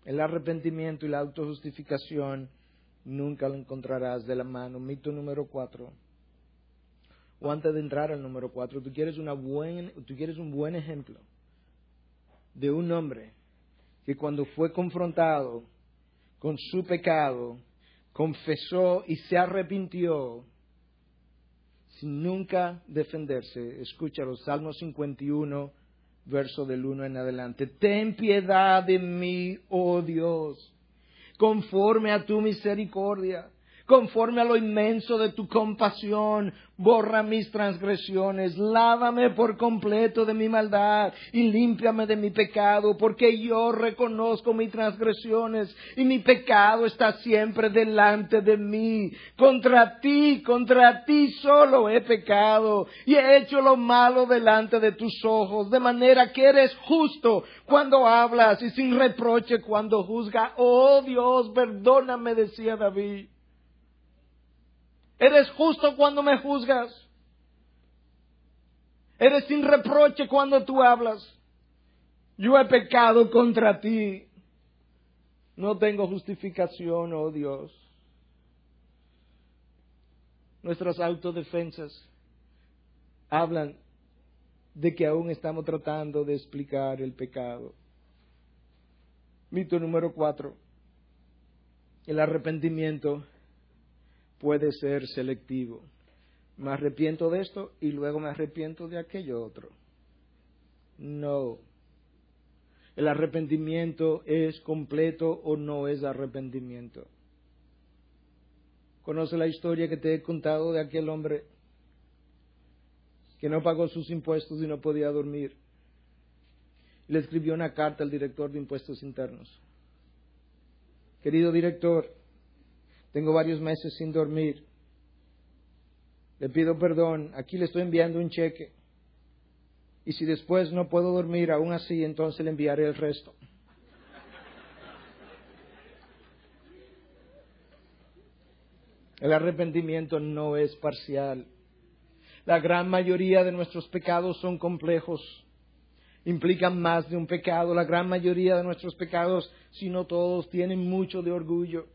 El arrepentimiento y la autojustificación nunca lo encontrarás de la mano. Mito número 4. O antes de entrar al número 4, tú quieres un buen ejemplo de un hombre que cuando fue confrontado con su pecado, confesó y se arrepintió sin nunca defenderse. Escúchalo, Salmo 51, verso del 1 en adelante. Ten piedad de mí, oh Dios, conforme a tu misericordia, conforme a lo inmenso de tu compasión, borra mis transgresiones, lávame por completo de mi maldad y límpiame de mi pecado, porque yo reconozco mis transgresiones y mi pecado está siempre delante de mí. Contra ti solo he pecado y he hecho lo malo delante de tus ojos, de manera que eres justo cuando hablas y sin reproche cuando juzgas. Oh Dios, perdóname, decía David. Eres justo cuando me juzgas. Eres sin reproche cuando tú hablas. Yo he pecado contra ti. No tengo justificación, oh Dios. Nuestras autodefensas hablan de que aún estamos tratando de explicar el pecado. Mito número 4. El arrepentimiento puede ser selectivo. Me arrepiento de esto y luego me arrepiento de aquello otro. No. El arrepentimiento es completo o no es arrepentimiento. ¿Conoce la historia que te he contado de aquel hombre que no pagó sus impuestos y no podía dormir? Le escribió una carta al director de impuestos internos. Querido director, tengo varios meses sin dormir. Le pido perdón. Aquí le estoy enviando un cheque. Y si después no puedo dormir aún así, entonces le enviaré el resto. El arrepentimiento no es parcial. La gran mayoría de nuestros pecados son complejos. Implican más de un pecado. La gran mayoría de nuestros pecados, si no todos, tienen mucho de orgullo.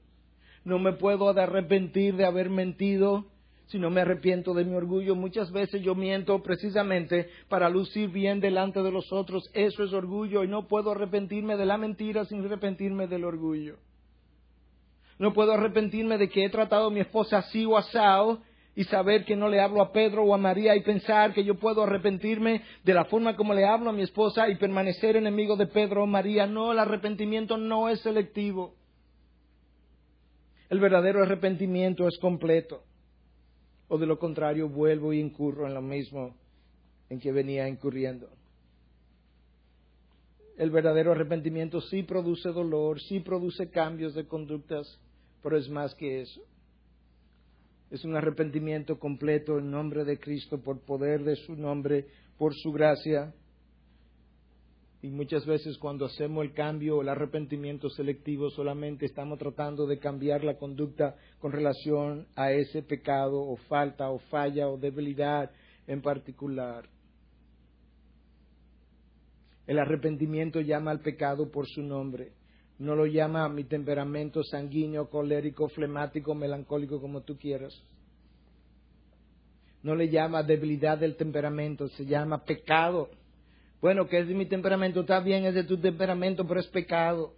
No me puedo arrepentir de haber mentido si no me arrepiento de mi orgullo. Muchas veces yo miento precisamente para lucir bien delante de los otros. Eso es orgullo y no puedo arrepentirme de la mentira sin arrepentirme del orgullo. No puedo arrepentirme de que he tratado a mi esposa así o asao y saber que no le hablo a Pedro o a María y pensar que yo puedo arrepentirme de la forma como le hablo a mi esposa y permanecer enemigo de Pedro o María. No, el arrepentimiento no es selectivo. El verdadero arrepentimiento es completo. O de lo contrario, vuelvo y incurro en lo mismo en que venía incurriendo. El verdadero arrepentimiento sí produce dolor, sí produce cambios de conductas, pero es más que eso. Es un arrepentimiento completo en nombre de Cristo, por poder de su nombre, por su gracia. Y muchas veces cuando hacemos el cambio, el arrepentimiento selectivo, solamente estamos tratando de cambiar la conducta con relación a ese pecado o falta o falla o debilidad en particular. El arrepentimiento llama al pecado por su nombre. No lo llama a mi temperamento sanguíneo, colérico, flemático, melancólico, como tú quieras. No le llama debilidad del temperamento, se llama pecado. Bueno, que es de mi temperamento, está bien, es de tu temperamento, pero es pecado.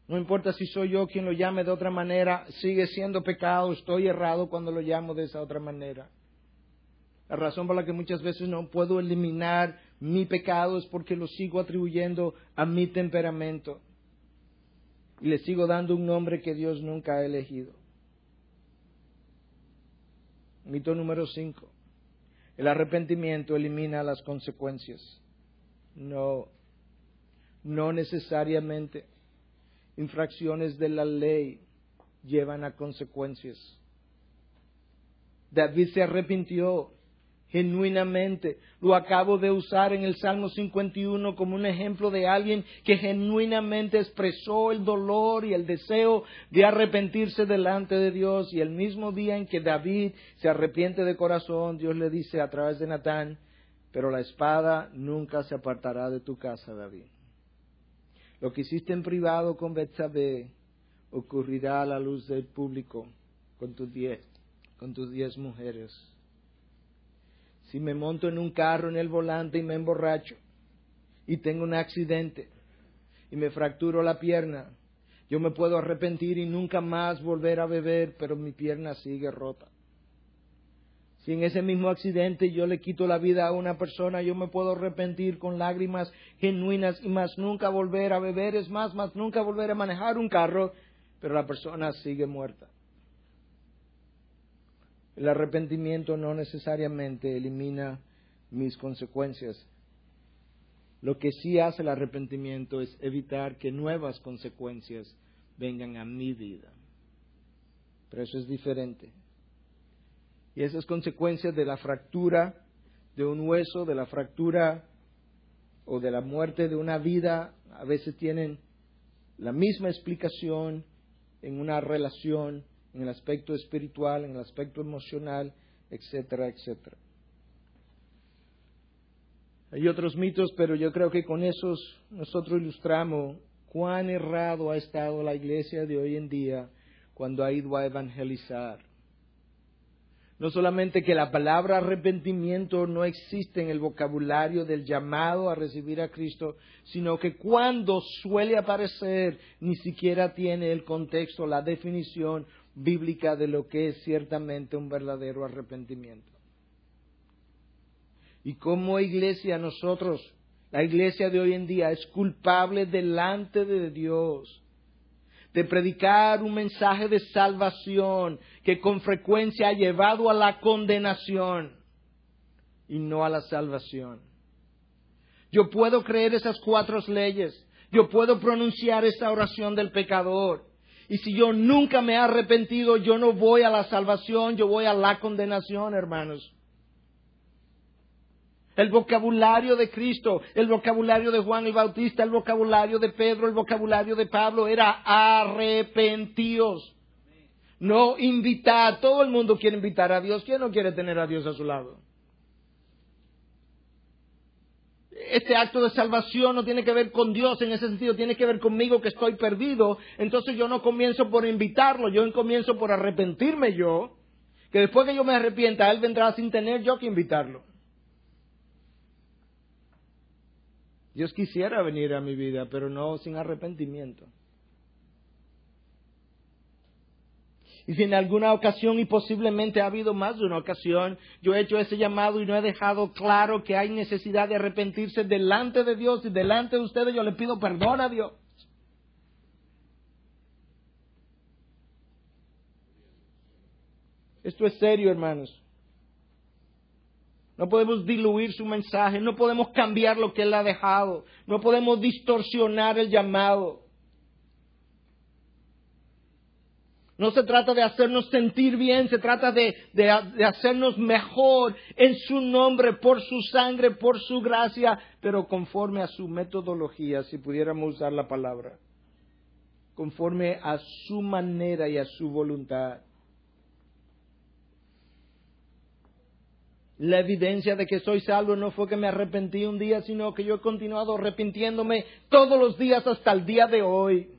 No importa si soy yo quien lo llame de otra manera, sigue siendo pecado, estoy errado cuando lo llamo de esa otra manera. La razón por la que muchas veces no puedo eliminar mi pecado es porque lo sigo atribuyendo a mi temperamento. Y le sigo dando un nombre que Dios nunca ha elegido. Mito número 5. El arrepentimiento elimina las consecuencias. No necesariamente. Infracciones de la ley llevan a consecuencias. David se arrepintió genuinamente. Lo acabo de usar en el Salmo 51 como un ejemplo de alguien que genuinamente expresó el dolor y el deseo de arrepentirse delante de Dios. Y el mismo día en que David se arrepiente de corazón, Dios le dice a través de Natán: pero la espada nunca se apartará de tu casa, David. Lo que hiciste en privado con Betsabé ocurrirá a la luz del público con tus 10 mujeres. Si me monto en un carro en el volante y me emborracho y tengo un accidente y me fracturo la pierna, yo me puedo arrepentir y nunca más volver a beber, pero mi pierna sigue rota. Si en ese mismo accidente yo le quito la vida a una persona, yo me puedo arrepentir con lágrimas genuinas y más nunca volver a beber, es más nunca volver a manejar un carro, pero la persona sigue muerta. El arrepentimiento no necesariamente elimina mis consecuencias. Lo que sí hace el arrepentimiento es evitar que nuevas consecuencias vengan a mi vida. Pero eso es diferente. Y esas consecuencias de la fractura de un hueso, de la fractura o de la muerte de una vida, a veces tienen la misma explicación en una relación, en el aspecto espiritual, en el aspecto emocional, etcétera, etcétera. Hay otros mitos, pero yo creo que con esos nosotros ilustramos cuán errado ha estado la iglesia de hoy en día cuando ha ido a evangelizar. No solamente que la palabra arrepentimiento no existe en el vocabulario del llamado a recibir a Cristo, sino que cuando suele aparecer ni siquiera tiene el contexto, la definición bíblica de lo que es ciertamente un verdadero arrepentimiento. Y como iglesia nosotros, la iglesia de hoy en día es culpable delante de Dios de predicar un mensaje de salvación que con frecuencia ha llevado a la condenación y no a la salvación. Yo puedo creer esas 4 leyes, yo puedo pronunciar esa oración del pecador, y si yo nunca me he arrepentido, yo no voy a la salvación, yo voy a la condenación, hermanos. El vocabulario de Cristo, el vocabulario de Juan el Bautista, el vocabulario de Pedro, el vocabulario de Pablo era arrepentíos. No invitar. Todo el mundo quiere invitar a Dios. ¿Quién no quiere tener a Dios a su lado? Este acto de salvación no tiene que ver con Dios en ese sentido, tiene que ver conmigo que estoy perdido. Entonces yo no comienzo por invitarlo, yo comienzo por arrepentirme yo. Que después que yo me arrepienta, Él vendrá sin tener yo que invitarlo. Dios quisiera venir a mi vida, pero no sin arrepentimiento. Y si en alguna ocasión, y posiblemente ha habido más de una ocasión, yo he hecho ese llamado y no he dejado claro que hay necesidad de arrepentirse delante de Dios y delante de ustedes, yo le pido perdón a Dios. Esto es serio, hermanos. No podemos diluir su mensaje, no podemos cambiar lo que Él ha dejado, no podemos distorsionar el llamado. No se trata de hacernos sentir bien, se trata de hacernos mejor en su nombre, por su sangre, por su gracia, pero conforme a su metodología, si pudiéramos usar la palabra, conforme a su manera y a su voluntad. La evidencia de que soy salvo no fue que me arrepentí un día, sino que yo he continuado arrepintiéndome todos los días hasta el día de hoy.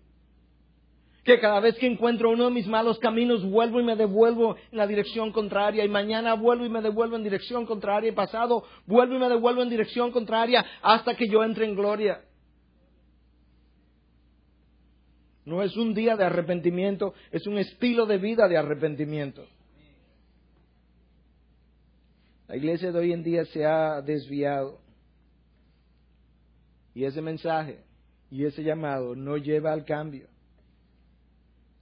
Que cada vez que encuentro uno de mis malos caminos, vuelvo y me devuelvo en la dirección contraria. Y mañana vuelvo y me devuelvo en dirección contraria. Y pasado vuelvo y me devuelvo en dirección contraria hasta que yo entre en gloria. No es un día de arrepentimiento, es un estilo de vida de arrepentimiento. La iglesia de hoy en día se ha desviado. Y ese mensaje y ese llamado no lleva al cambio.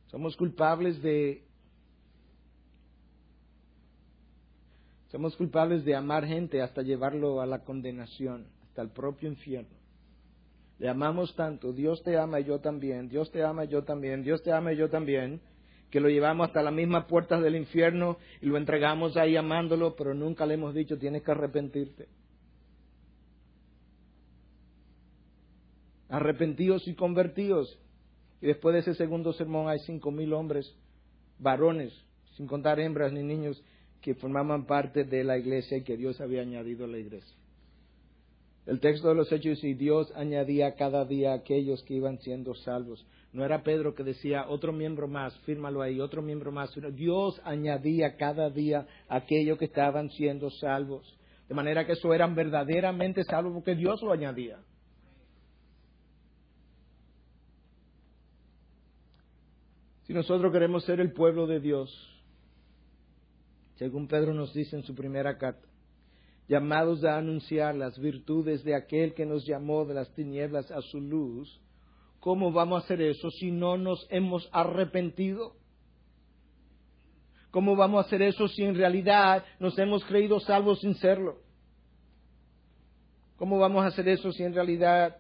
Somos culpables de amar gente hasta llevarlo a la condenación, hasta el propio infierno. Le amamos tanto, Dios te ama y yo también, Dios te ama y yo también, Dios te ama y yo también, que lo llevamos hasta las mismas puertas del infierno y lo entregamos ahí amándolo, pero nunca le hemos dicho tienes que arrepentirte. Arrepentidos y convertidos. Y después de ese segundo sermón hay 5,000 hombres, varones, sin contar hembras ni niños, que formaban parte de la iglesia y que Dios había añadido a la iglesia. El texto de los Hechos dice, Dios añadía cada día a aquellos que iban siendo salvos. No era Pedro que decía, otro miembro más, fírmalo ahí, otro miembro más. Dios añadía cada día a aquellos que estaban siendo salvos. De manera que eso eran verdaderamente salvos porque Dios lo añadía. Si nosotros queremos ser el pueblo de Dios, según Pedro nos dice en su primera carta, llamados a anunciar las virtudes de aquel que nos llamó de las tinieblas a su luz, ¿cómo vamos a hacer eso si no nos hemos arrepentido? ¿Cómo vamos a hacer eso si en realidad nos hemos creído salvos sin serlo? ¿Cómo vamos a hacer eso si en realidad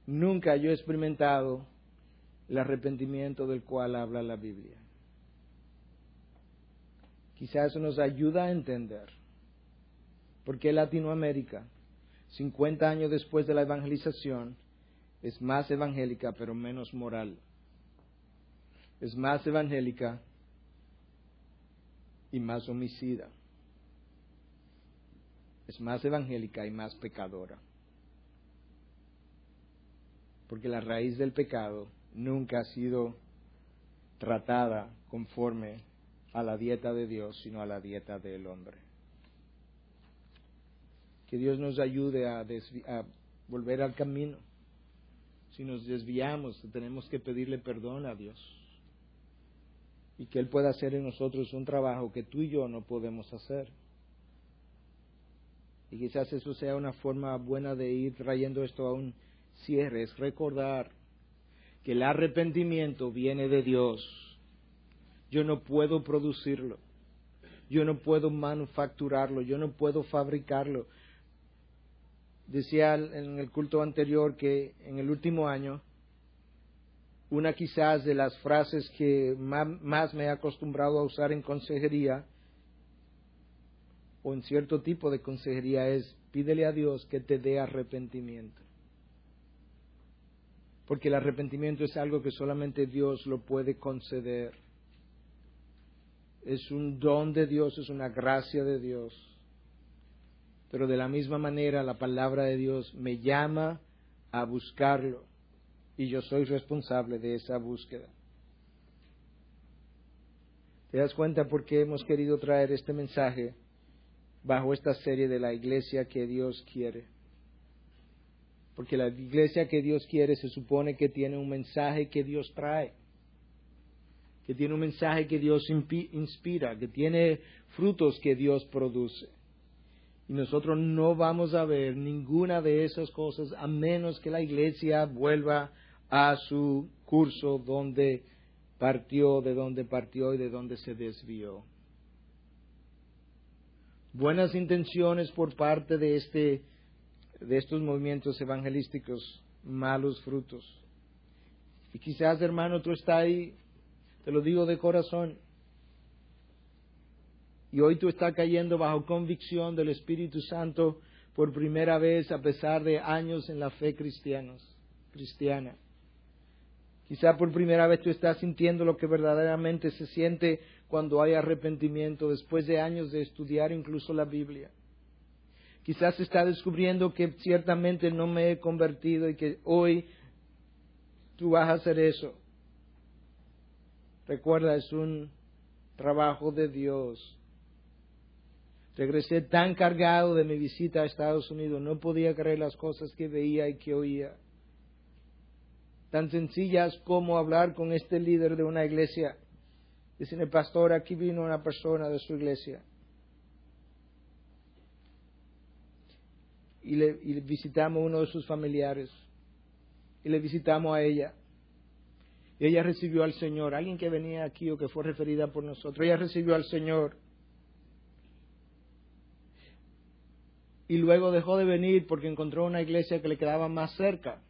nunca yo he experimentado el arrepentimiento del cual habla la Biblia? Quizás eso nos ayuda a entender por qué Latinoamérica, 50 años después de la evangelización, es más evangélica pero menos moral. Es más evangélica y más homicida. Es más evangélica y más pecadora. Porque la raíz del pecado nunca ha sido tratada conforme a la dieta de Dios, sino a la dieta del hombre. Que Dios nos ayude a volver al camino. Si nos desviamos, tenemos que pedirle perdón a Dios. Y que Él pueda hacer en nosotros un trabajo que tú y yo no podemos hacer. Y quizás eso sea una forma buena de ir trayendo esto a un cierre, es recordar que el arrepentimiento viene de Dios. Yo no puedo producirlo, yo no puedo manufacturarlo, yo no puedo fabricarlo. Decía en el culto anterior que en el último año, una quizás de las frases que más me he acostumbrado a usar en consejería, o en cierto tipo de consejería, es pídele a Dios que te dé arrepentimiento. Porque el arrepentimiento es algo que solamente Dios lo puede conceder. Es un don de Dios, es una gracia de Dios. Pero de la misma manera la palabra de Dios me llama a buscarlo. Y yo soy responsable de esa búsqueda. ¿Te das cuenta por qué hemos querido traer este mensaje bajo esta serie de la iglesia que Dios quiere? Porque la iglesia que Dios quiere se supone que tiene un mensaje que Dios trae, que tiene un mensaje que Dios inspira, que tiene frutos que Dios produce. Y nosotros no vamos a ver ninguna de esas cosas a menos que la iglesia vuelva a su curso de donde partió y de donde se desvió. Buenas intenciones por parte de estos movimientos evangelísticos, malos frutos. Y quizás, hermano, tú estás ahí, te lo digo de corazón, y hoy tú estás cayendo bajo convicción del Espíritu Santo por primera vez a pesar de años en la fe cristiana. Quizá por primera vez tú estás sintiendo lo que verdaderamente se siente cuando hay arrepentimiento después de años de estudiar incluso la Biblia. Quizás estás descubriendo que ciertamente no me he convertido y que hoy tú vas a hacer eso. Recuerda, es un trabajo de Dios. Regresé tan cargado de mi visita a Estados Unidos, no podía creer las cosas que veía y que oía. Tan sencillas como hablar con este líder de una iglesia. Dicen, pastor, aquí vino una persona de su iglesia. Y visitamos a uno de sus familiares. Y le visitamos a ella. Y ella recibió al Señor. Alguien que venía aquí o que fue referida por nosotros. Ella recibió al Señor. Y luego dejó de venir porque encontró una iglesia que le quedaba más cerca.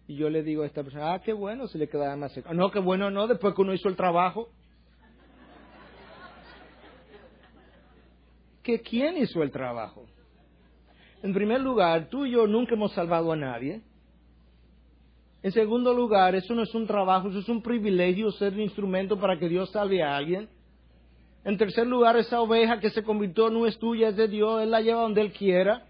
Y yo le digo a esta persona, qué bueno si le quedaba más cerca. No, qué bueno no, después que uno hizo el trabajo. ¿Quién hizo el trabajo? En primer lugar, tú y yo nunca hemos salvado a nadie. En segundo lugar, eso no es un trabajo, eso es un privilegio ser un instrumento para que Dios salve a alguien. En tercer lugar, esa oveja que se convirtió no es tuya, es de Dios, Él la lleva donde Él quiera.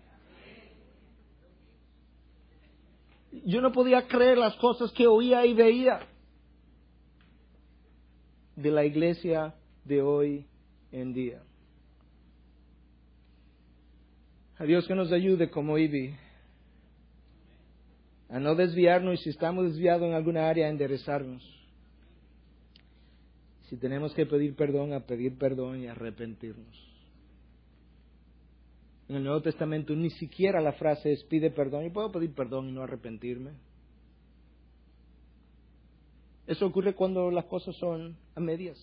Yo no podía creer las cosas que oía y veía de la iglesia de hoy en día. A Dios que nos ayude como Ivy a no desviarnos y si estamos desviados en alguna área a enderezarnos. Si tenemos que pedir perdón, a pedir perdón y arrepentirnos. En el Nuevo Testamento ni siquiera la frase es pide perdón. Yo puedo pedir perdón y no arrepentirme. Eso ocurre cuando las cosas son a medias.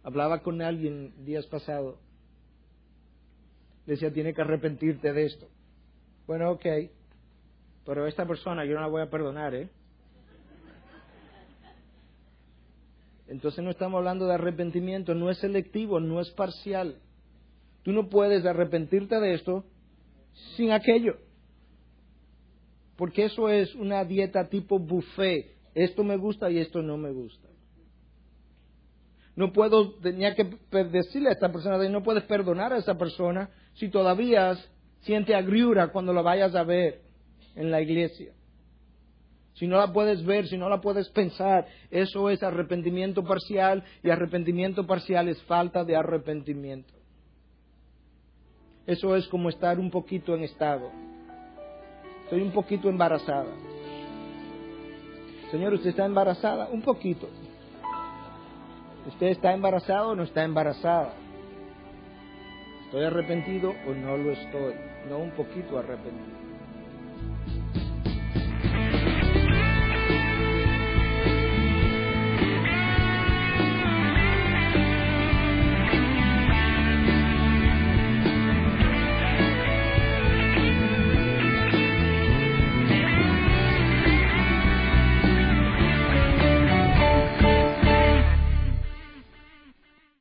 Hablaba con alguien días pasados. Le decía, tiene que arrepentirte de esto. Bueno, ok. Pero a esta persona yo no la voy a perdonar, ¿eh? Entonces no estamos hablando de arrepentimiento. No es selectivo, no es parcial. Tú no puedes arrepentirte de esto sin aquello. Porque eso es una dieta tipo buffet. Esto me gusta y esto no me gusta. No puedo, tenía que decirle a esta persona, no puedes perdonar a esa persona si todavía siente agriura cuando la vayas a ver en la iglesia. Si no la puedes ver, si no la puedes pensar, eso es arrepentimiento parcial y arrepentimiento parcial es falta de arrepentimiento. Eso es como estar un poquito en estado. Estoy un poquito embarazada. Señor, ¿usted está embarazada? Un poquito. ¿Usted está embarazado o no está embarazada? ¿Estoy arrepentido o no lo estoy? No un poquito arrepentido.